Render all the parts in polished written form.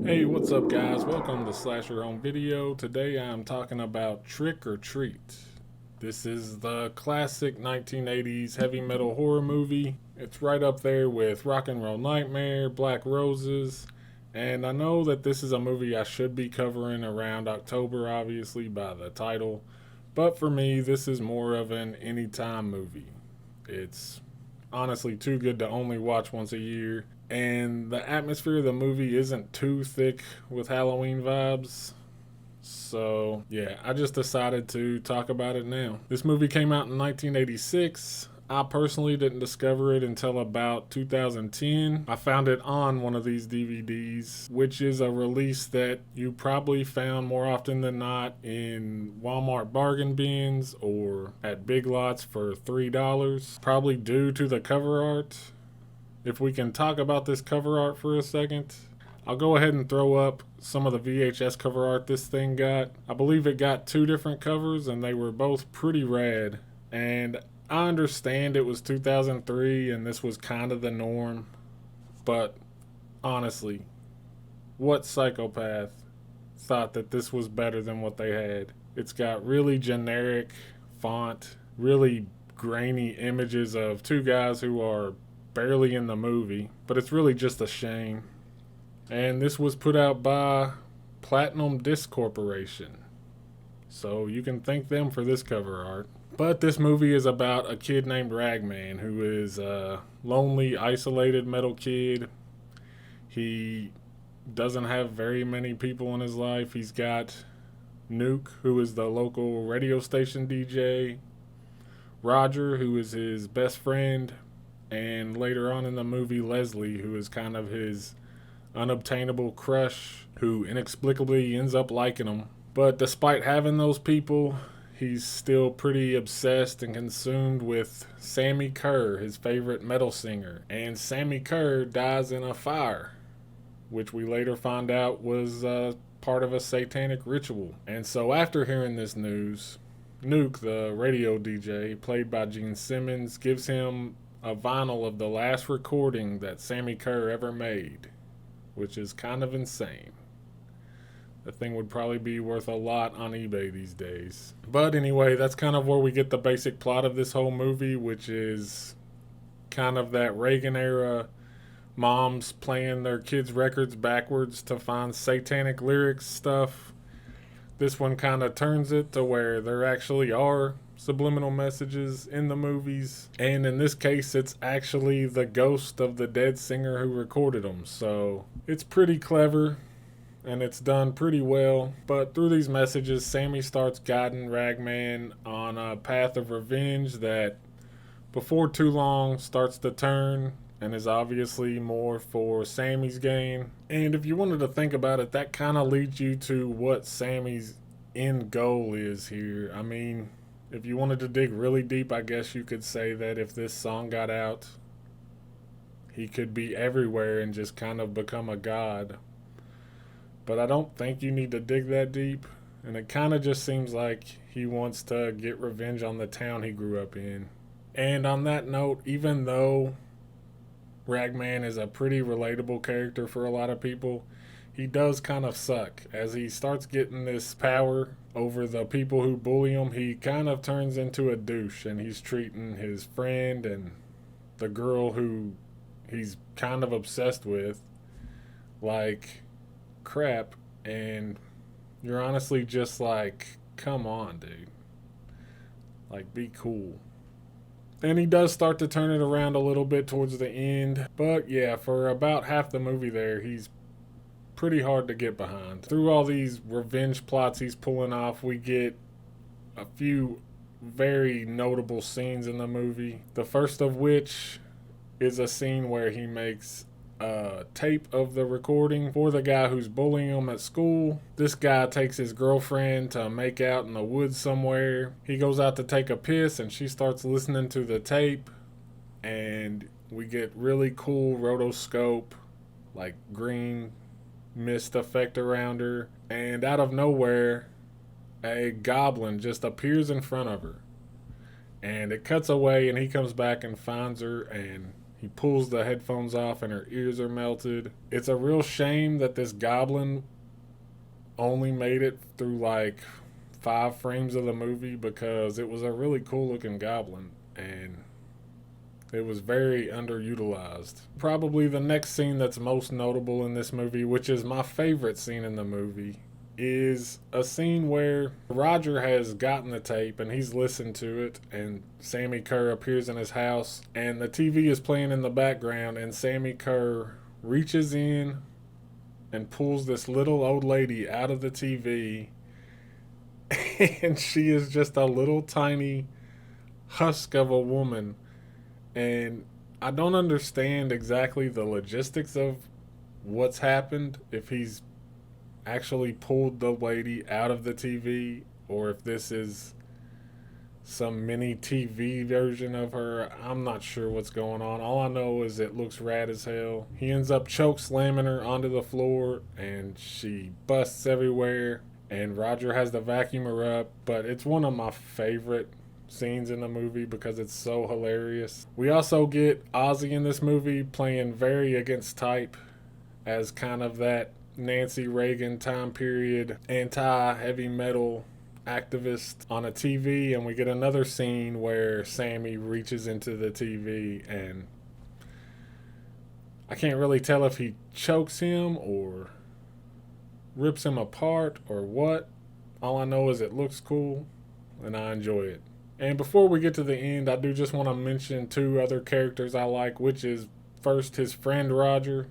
Hey, what's up, guys? Welcome to Slasher Home Video. Today I'm talking about Trick or Treat. This is the classic 1980s heavy metal horror movie. It's right up there with Rock and Roll Nightmare, Black Roses, and I know that this is a movie I should be covering around October, obviously, by the title, but for me, this is more of an anytime movie. It's honestly too good to only watch once a year, and the atmosphere of the movie isn't too thick with Halloween vibes. So, yeah, I just decided to talk about it now. This movie came out in 1986. I personally didn't discover it until about 2010. I found it on one of these DVDs, which is a release that you probably found more often than not in Walmart bargain bins or at Big Lots for $3, probably due to the cover art. If we can talk about this cover art for a second, I'll go ahead and throw up some of the VHS cover art this thing got. I believe it got two different covers and they were both pretty rad. And I understand it was 2003 and this was kind of the norm, but honestly, what psychopath thought that this was better than what they had? It's got really generic font, really grainy images of two guys who are barely in the movie, but it's really just a shame. And this was put out by Platinum Disc Corporation, so you can thank them for this cover art. But this movie is about a kid named Ragman who is a lonely, isolated metal kid. He doesn't have very many people in his life. He's got Nuke, who is the local radio station DJ, Roger, who is his best friend, and later on in the movie, Leslie, who is kind of his unobtainable crush, who inexplicably ends up liking him. But despite having those people, he's still pretty obsessed and consumed with Sammy Kerr, his favorite metal singer. And Sammy Kerr dies in a fire, which we later find out was part of a satanic ritual. And so after hearing this news, Nuke, the radio DJ, played by Gene Simmons, gives him a vinyl of the last recording that Sammy Kerr ever made, which is kind of insane. The thing would probably be worth a lot on eBay these days. But anyway, that's kind of where we get the basic plot of this whole movie, which is kind of that Reagan era moms playing their kids' records backwards to find satanic lyrics stuff. This one kind of turns it to where there actually are subliminal messages in the movies, and in this case it's actually the ghost of the dead singer who recorded them, so it's pretty clever and it's done pretty well. But through these messages, Sammy starts guiding Ragman on a path of revenge that before too long starts to turn and is obviously more for Sammy's gain. And if you wanted to think about it, that kind of leads you to what Sammy's end goal is here. I mean, if you wanted to dig really deep, I guess you could say that if this song got out, he could be everywhere and just kind of become a god. But I don't think you need to dig that deep, and it kind of just seems like he wants to get revenge on the town he grew up in. And on that note, even though Ragman is a pretty relatable character for a lot of people, he does kind of suck. As he starts getting this power over the people who bully him, he kind of turns into a douche, and he's treating his friend and the girl who he's kind of obsessed with like crap. And you're honestly just like, come on, dude. Like, be cool. And he does start to turn it around a little bit towards the end. But yeah, for about half the movie there, he's pretty hard to get behind. Through all these revenge plots he's pulling off, we get a few very notable scenes in the movie. The first of which is a scene where he makes a tape of the recording for the guy who's bullying him at school. This guy takes his girlfriend to make out in the woods somewhere. He goes out to take a piss and she starts listening to the tape, and we get really cool rotoscope, like green mist effect around her, and out of nowhere a goblin just appears in front of her, and it cuts away and he comes back and finds her, and He pulls the headphones off and her ears are melted. It's a real shame that this goblin only made it through like 5 frames of the movie, because it was a really cool looking goblin and it was very underutilized. Probably the next scene that's most notable in this movie, which is my favorite scene in the movie, is a scene where Roger has gotten the tape and he's listened to it, and Sammy Kerr appears in his house and the TV is playing in the background, and Sammy Kerr reaches in and pulls this little old lady out of the TV, and she is just a little tiny husk of a woman. And I don't understand exactly the logistics of what's happened, if he's actually pulled the lady out of the TV or if this is some mini TV version of her. I'm not sure what's going on. All I know is it looks rad as hell. He ends up choke slamming her onto the floor and she busts everywhere, and Roger has to vacuum her up. But it's one of my favorite scenes in the movie because it's so hilarious. We also get Ozzy in this movie playing very against type as kind of that Nancy Reagan time period anti-heavy metal activist on a TV, and we get another scene where Sammy reaches into the TV and I can't really tell if he chokes him or rips him apart or what. All I know is it looks cool and I enjoy it. And before we get to the end, I do just want to mention 2 other characters I like, which is first his friend Roger.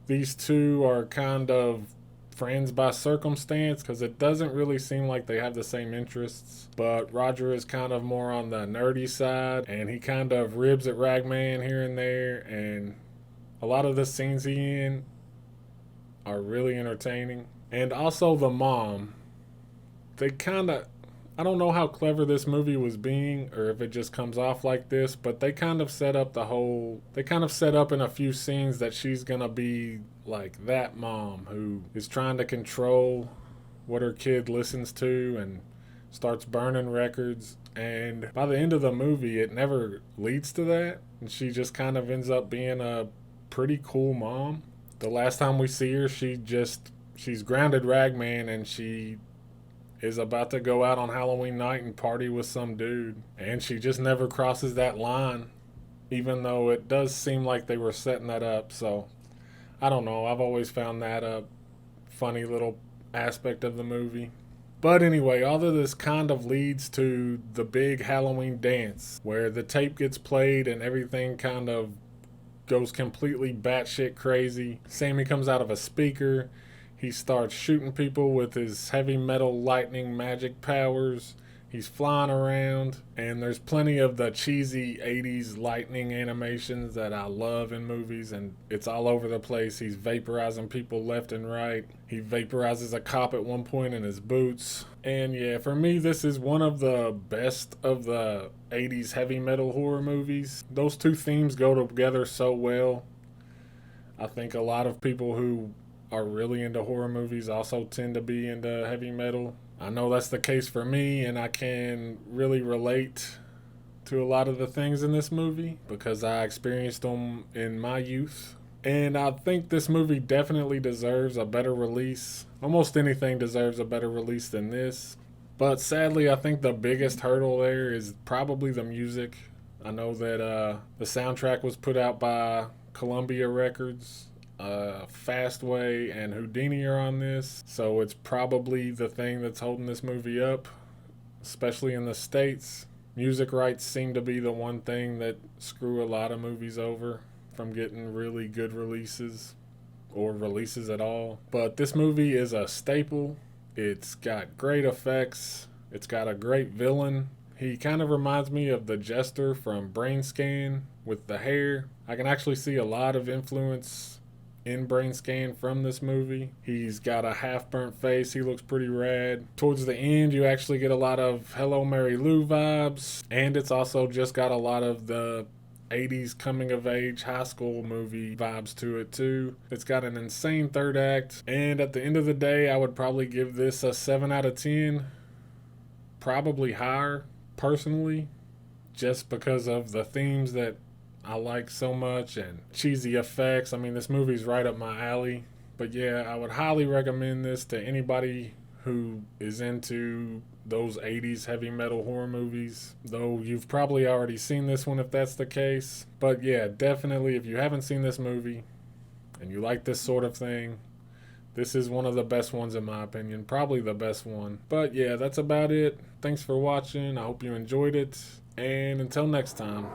These two are kind of friends by circumstance because it doesn't really seem like they have the same interests. But Roger is kind of more on the nerdy side, and he kind of ribs at Ragman here and there, and a lot of the scenes he in are really entertaining. And also the mom. They kind of, I don't know how clever this movie was being or if it just comes off like this, but they kind of set up in a few scenes that she's gonna be like that mom who is trying to control what her kid listens to and starts burning records. And by the end of the movie, it never leads to that, and she just kind of ends up being a pretty cool mom. The last time we see her, she's grounded Ragman, and she is about to go out on Halloween night and party with some dude. And she just never crosses that line, even though it does seem like they were setting that up. So, I don't know. I've always found that a funny little aspect of the movie. But anyway, all of this kind of leads to the big Halloween dance, where the tape gets played and everything kind of goes completely batshit crazy. Sammy comes out of a speaker. He starts shooting people with his heavy metal lightning magic powers. He's flying around, and there's plenty of the cheesy 80s lightning animations that I love in movies, and it's all over the place. He's vaporizing people left and right. He vaporizes a cop at one point in his boots. And yeah, for me, this is one of the best of the 80s heavy metal horror movies. Those 2 themes go together so well. I think a lot of people who are really into horror movies also tend to be into heavy metal. I know that's the case for me, and I can really relate to a lot of the things in this movie because I experienced them in my youth. And I think this movie definitely deserves a better release. Almost anything deserves a better release than this. But sadly, I think the biggest hurdle there is probably the music. I know that the soundtrack was put out by Columbia Records. Fastway and Houdini are on this, so it's probably the thing that's holding this movie up, especially in the States. Music rights seem to be the one thing that screw a lot of movies over from getting really good releases or releases at all. But this movie is a staple. It's got great effects. It's got a great villain. He kind of reminds me of the Jester from Brain Scan with the hair. I can actually see a lot of influence in Brain Scan from this movie. He's got a half-burnt face. He looks pretty rad. Towards the end, you actually get a lot of Hello Mary Lou vibes, and it's also just got a lot of the 80s coming-of-age high school movie vibes to it, too. It's got an insane third act, and at the end of the day, I would probably give this a 7 out of 10. Probably higher, personally, just because of the themes that I like so much, and cheesy effects. I mean, this movie's right up my alley. But yeah, I would highly recommend this to anybody who is into those 80s heavy metal horror movies, though you've probably already seen this one if that's the case. But yeah, definitely, if you haven't seen this movie and you like this sort of thing, this is one of the best ones in my opinion, probably the best one. But yeah, that's about it. Thanks for watching. I hope you enjoyed it, and until next time.